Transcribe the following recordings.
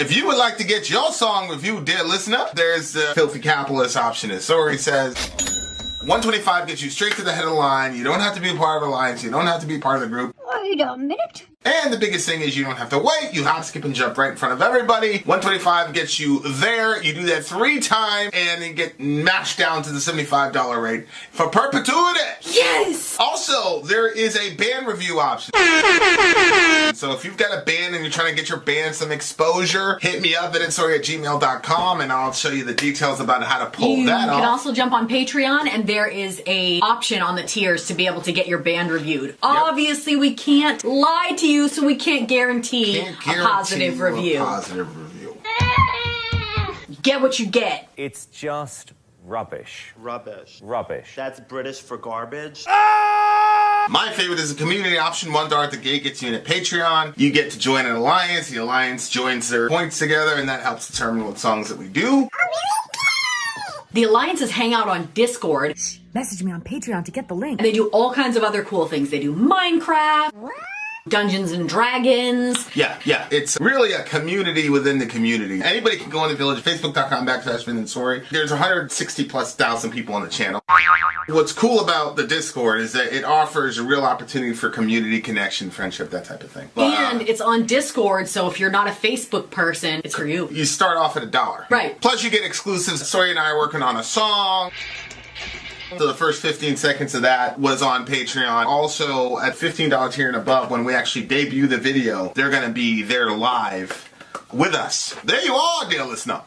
If you would like to get your song reviewed, dear listener, there's the filthy capitalist option. As Sori says, $125 gets you straight to the head of the line. You don't have to be a part of the alliance. You don't have to be part of the group. Wait a minute. And the biggest thing is you don't have to wait. You hop, skip, and jump right in front of everybody. $125 gets you there. You do that 3 times and then get mashed down to the $75 rate for perpetuity. Yes! Also, there is a band review option. So if you've got a band and you're trying to get your band some exposure, hit me up at vinsori@gmail.com and I'll show you the details about how to pull that off. You can also jump on Patreon and there is a option on the tiers to be able to get your band reviewed. Yep. Obviously, we can't lie to you, so we can't guarantee a positive review. Get what you get. It's just rubbish. Rubbish. Rubbish. That's British for garbage. My favorite is a community option. $1 at the gate gets you in at Patreon. You get to join an alliance. The alliance joins their points together, and that helps determine what songs that we do. The alliances hang out on Discord. Message me on Patreon to get the link. And they do all kinds of other cool things. They do Minecraft, Dungeons and Dragons. Yeah. It's really a community within the community. Anybody can go in the village, facebook.com/Vin and Sori. There's 160,000+ people on the channel. What's cool about the Discord is that it offers a real opportunity for community connection, friendship, that type of thing. And it's on Discord, so if you're not a Facebook person, it's for you. You start off at $1. Right. Plus you get exclusives. Sori and I are working on a song. So the first 15 seconds of that was on Patreon. Also, at $15 tier and above, when we actually debut the video, they're going to be there live with us. There you are, dear listener.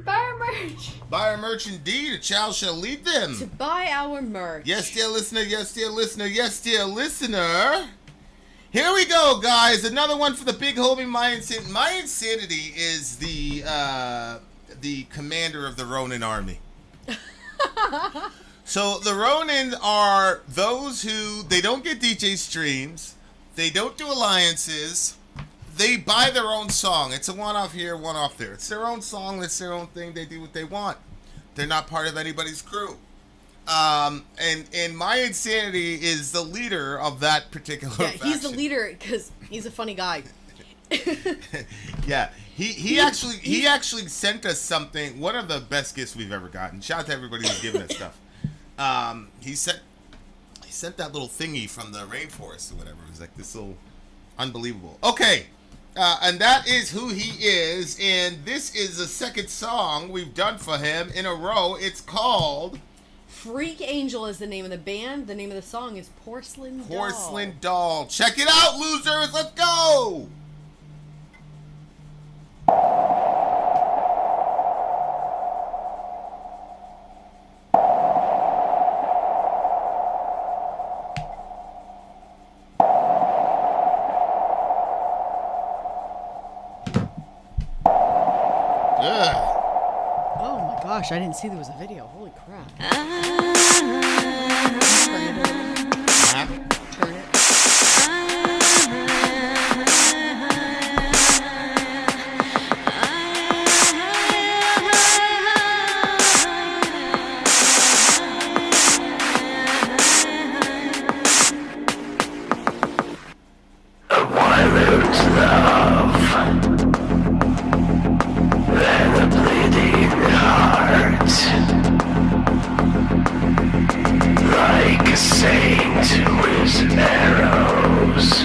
Buy our merch. Buy our merch indeed. A child shall lead them. To buy our merch. Yes, dear listener. Yes, dear listener. Yes, dear listener. Here we go, guys. Another one for the big homie, My Insanity. My Insanity is the commander of the Ronin army. So the Ronin are those who, they don't get DJ streams, they don't do alliances, they buy their own song. It's a one-off here, one-off there. It's their own song, it's their own thing, they do what they want. They're not part of anybody's crew. And My Insanity is the leader of that particular faction. He's the leader because he's a funny guy. Yeah, he actually sent us something, one of the best gifts we've ever gotten. Shout out to everybody who's given us stuff. He sent that little thingy from the rainforest or whatever. It was like this little unbelievable. Okay, and that is who he is, and this is the second song we've done for him in a row. It's called FreakAngel is the name of the band. The name of the song is Porcelain Doll. Porcelain Doll. Check it out, losers. Let's go. Oh my gosh, I didn't see there was a video. Holy crap. Turn it. Like a saint with arrows.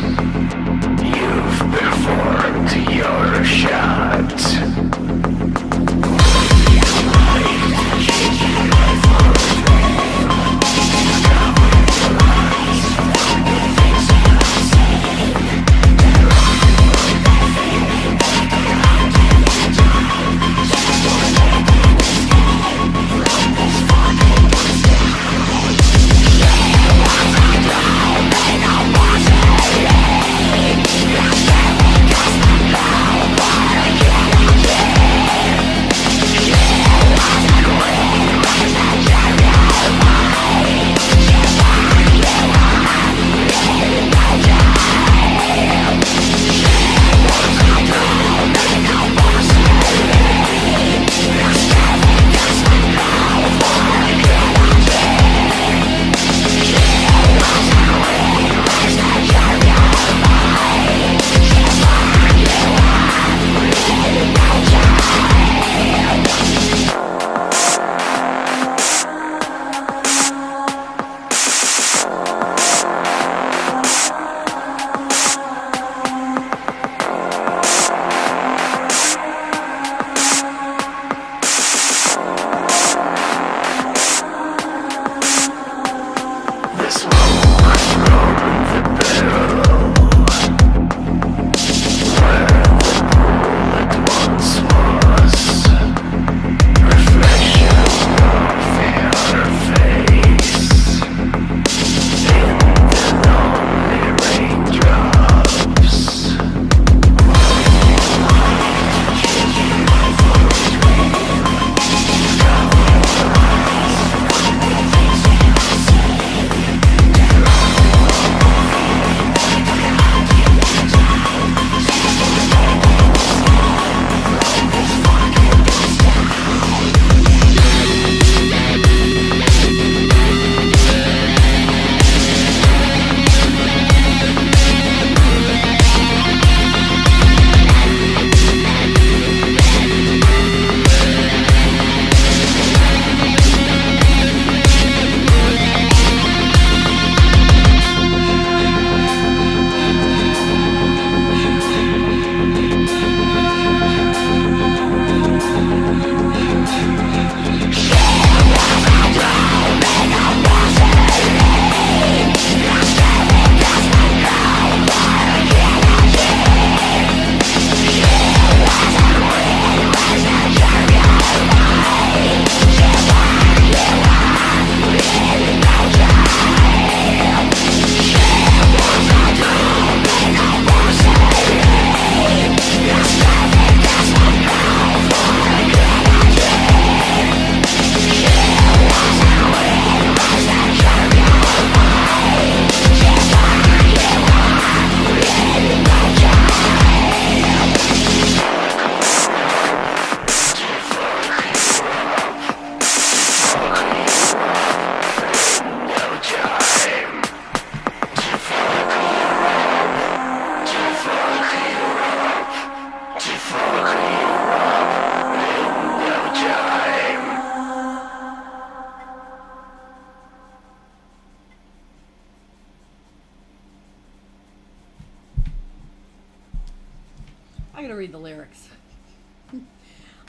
I'm gonna read the lyrics.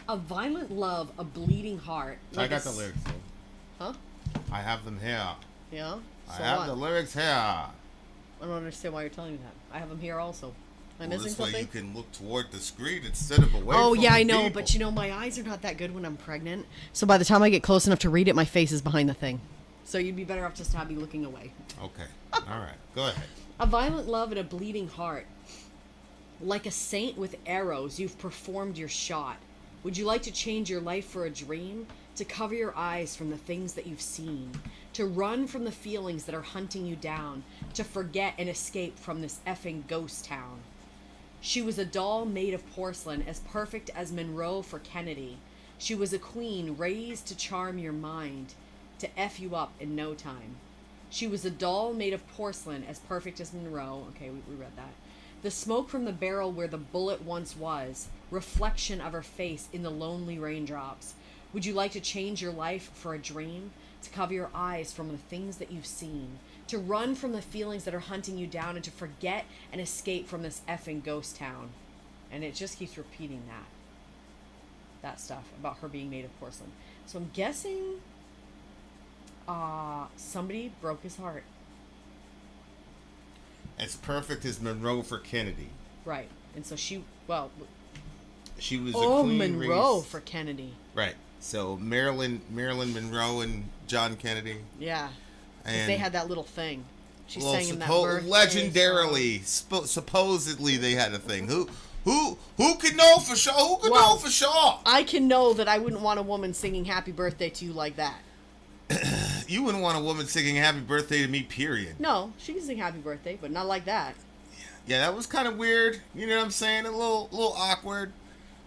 A violent love, a bleeding heart. I got the lyrics. Huh? I have them here. Yeah? I have the lyrics here. I don't understand why you're telling me that. I have them here also. Am I missing this way something? you can look toward the screen instead of away Oh, from yeah, the I know, people. but you know, my eyes are not that good when I'm pregnant. So by the time I get close enough to read it, my face is behind the thing. So you'd be better off just to have me looking away. Okay. All right. Go ahead. A violent love and a bleeding heart. Like a saint with arrows, you've performed your shot. Would you like to change your life for a dream? To cover your eyes from the things that you've seen? To run from the feelings that are hunting you down? To forget and escape from this effing ghost town? She was a doll made of porcelain, as perfect as Monroe for Kennedy. She was a queen raised to charm your mind, to F you up in no time. She was a doll made of porcelain, as perfect as Monroe. Okay, we read that. The smoke from the barrel where the bullet once was, reflection of her face in the lonely raindrops. Would you like to change your life for a dream? To cover your eyes from the things that you've seen? To run from the feelings that are hunting you down and to forget and escape from this effing ghost town? And it just keeps repeating that stuff about her being made of porcelain. So I'm guessing somebody broke his heart. As perfect as Monroe for Kennedy. Right. And so she was a oh, queen Monroe raised. for Kennedy. Right. So Marilyn Monroe and John Kennedy. Yeah. 'Cause And they had that little thing. She well, sang him that birthday legendarily, supposedly they had a thing. Who could know for sure? Who could know for sure? I can know that I wouldn't want a woman singing happy birthday to you like that. You wouldn't want a woman singing happy birthday to me, period. No, she can sing happy birthday, but not like that. Yeah, that was kind of weird. You know what I'm saying? A little awkward.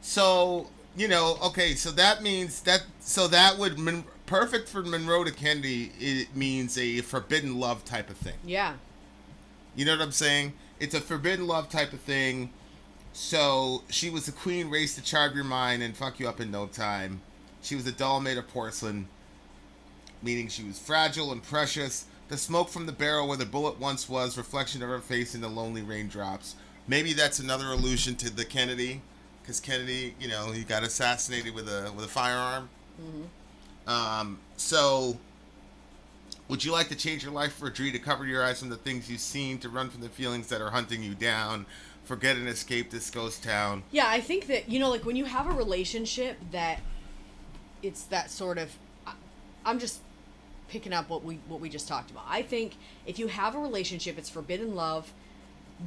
So, okay, so that means that would perfect for Monroe to Kennedy, it means a forbidden love type of thing. Yeah. You know what I'm saying? It's a forbidden love type of thing. So she was a queen raised to charm your mind and fuck you up in no time. She was a doll made of porcelain, meaning she was fragile and precious. The smoke from the barrel where the bullet once was, reflection of her face in the lonely raindrops. Maybe that's another allusion to the Kennedy, because Kennedy, he got assassinated with a firearm. Mm-hmm. So, would you like to change your life for a dream, to cover your eyes from the things you've seen, to run from the feelings that are hunting you down, forget and escape this ghost town? Yeah, I think that, like when you have a relationship that it's that sort of, I'm just picking up what we just talked about. I think if you have a relationship, it's forbidden love,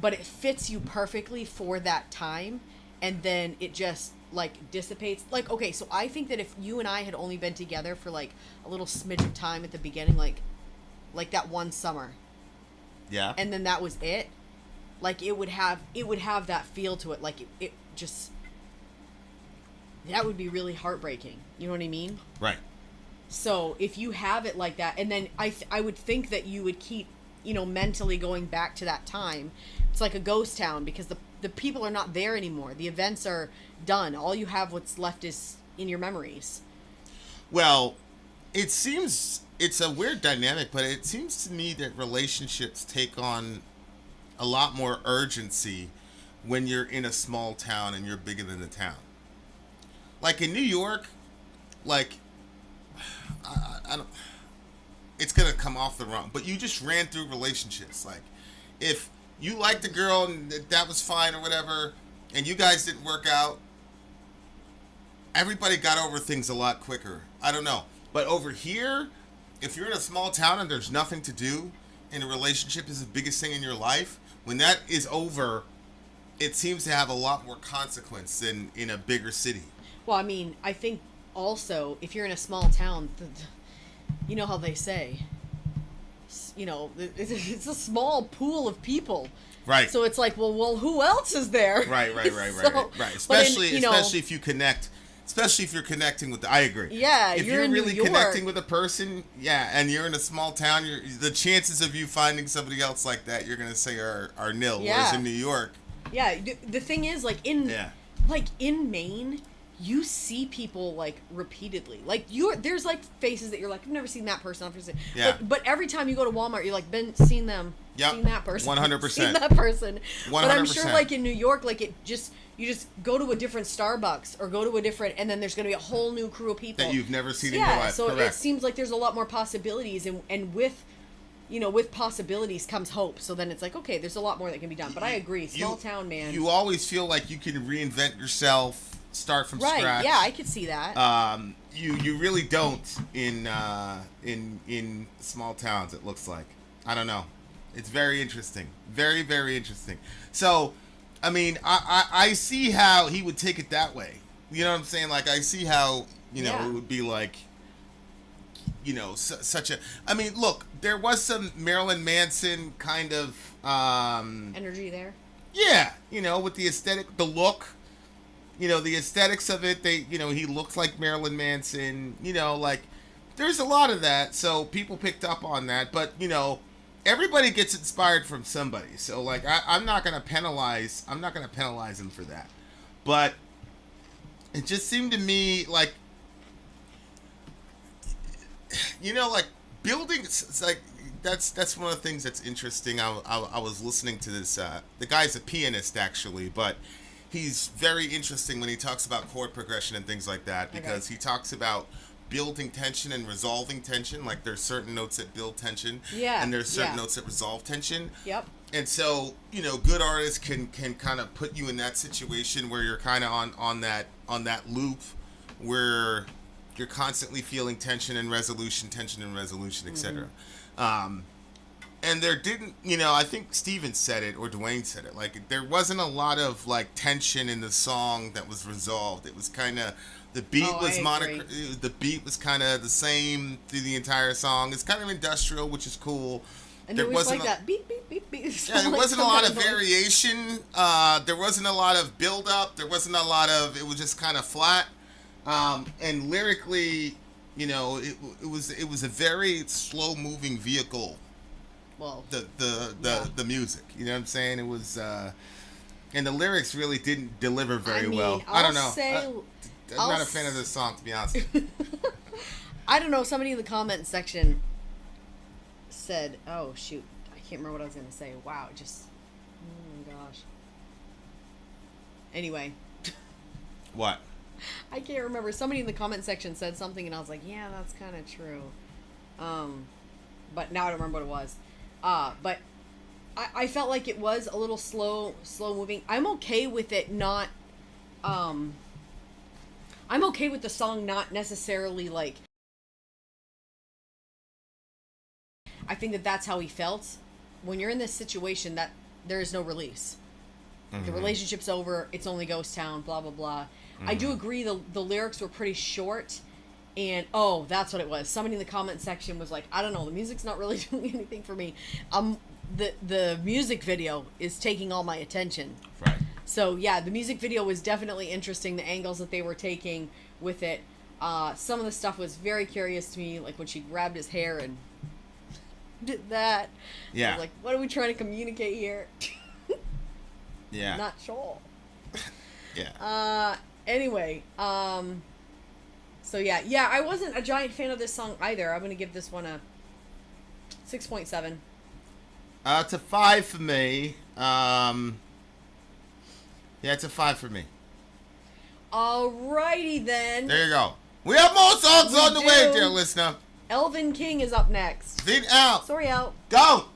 but it fits you perfectly for that time, and then it just like dissipates. Like, okay, so I think that if you and I had only been together for like a little smidge of time at the beginning, like that one summer, yeah, and then that was it, like it would have that feel to it. Like it just, that would be really heartbreaking. You know what I mean? Right. So if you have it like that, and then I would think that you would keep, mentally going back to that time. It's like a ghost town because the people are not there anymore. The events are done. All you have what's left is in your memories. Well, it seems it's a weird dynamic, but it seems to me that relationships take on a lot more urgency when you're in a small town and you're bigger than the town. Like in New York, like I don't. It's gonna come off the wrong, but you just ran through relationships. Like, if you liked a girl and that was fine or whatever, and you guys didn't work out, everybody got over things a lot quicker. I don't know, but over here, if you're in a small town and there's nothing to do, and a relationship is the biggest thing in your life, when that is over, it seems to have a lot more consequence than in a bigger city. Well, I mean, I think also if you're in a small town, you know how they say, it's a small pool of people. Right. So it's like, well, who else is there? Right. So, Especially if you connect. Especially if you're connecting with I agree. Yeah, if you're in really New York. connecting with a person, and you're in a small town, the chances of you finding somebody else like that, you're gonna say are nil. Yeah. Whereas in New York, yeah, the thing is, like in like in Maine, you see people like repeatedly. Like there's like faces that you're like, I've never seen that person. I've never seen. Yeah. Like, but every time you go to Walmart, you're like, seen them. Yep. Seen that person. 100%. Seen that person. 100%. But I'm sure like in New York, like you just go to a different Starbucks or go to a different, and then there's going to be a whole new crew of people that you've never seen in your life. So Correct. it seems like there's a lot more possibilities, and with, with possibilities comes hope. So then it's like, okay, there's a lot more that can be done. But I agree, small town, man. You always feel like you can reinvent yourself, start from right? scratch. Yeah, I could see that. You really don't in small towns. It looks like. I don't know. It's very interesting. Very, very interesting. So, I mean, I see how he would take it that way. You know what I'm saying? Like, I see how, it would be like, such a... I mean, look, there was some Marilyn Manson kind of... energy there? Yeah, with the aesthetic, the look, the aesthetics of it. He looks like Marilyn Manson, like, there's a lot of that. So people picked up on that. But, everybody gets inspired from somebody, so like I'm not gonna penalize him for that. But it just seemed to me like, like building. It's like that's one of the things that's interesting. I was listening to this. The guy's a pianist actually, but he's very interesting when he talks about chord progression and things like that, because he talks about building tension and resolving tension. Like there's certain notes that build tension, and there's certain notes that resolve tension. Yep. And so good artists can kind of put you in that situation where you're kind of on that loop where you're constantly feeling tension and resolution, etc. And there didn't, I think Steven said it or Dwayne said it. Like there wasn't a lot of like tension in the song that was resolved. It was kind of the beat the beat was kind of the same through the entire song. It's kind of industrial, which is cool. And there wasn't like that beep beep beep beep. Yeah, there wasn't a lot of variation. There wasn't a lot of build up. There wasn't a lot of. It was just kind of flat. And lyrically, it was a very slow moving vehicle. Well, the music, you know what I'm saying? It was, and the lyrics really didn't deliver very well. I don't know. I'm not a fan of this song, to be honest. I don't know. Somebody in the comment section said, "Oh shoot, I can't remember what I was gonna say." Wow, oh my gosh. Anyway. What? I can't remember. Somebody in the comment section said something, and I was like, "Yeah, that's kind of true." But now I don't remember what it was. But I felt like it was a little slow moving. I'm okay with it not. I'm okay with the song not necessarily like. I think that's how he felt. When you're in this situation, that there is no release. Mm-hmm. The relationship's over. It's only ghost town. Blah blah blah. Mm-hmm. I do agree. The lyrics were pretty short. And that's what it was. Somebody in the comment section was like, I don't know, the music's not really doing anything for me. The music video is taking all my attention. Right. So yeah, the music video was definitely interesting. The angles that they were taking with it. Some of the stuff was very curious to me, like when she grabbed his hair and did that. Yeah. I was like, what are we trying to communicate here? Yeah. Not sure. Yeah. Anyway, so yeah, I wasn't a giant fan of this song either. I'm gonna give this one a 6.7. It's a 5 for me. Yeah, it's a 5 for me. Alrighty then. There you go. We have more songs on the way, dear listener. Elvin King is up next. Vin out. Sori out. Go.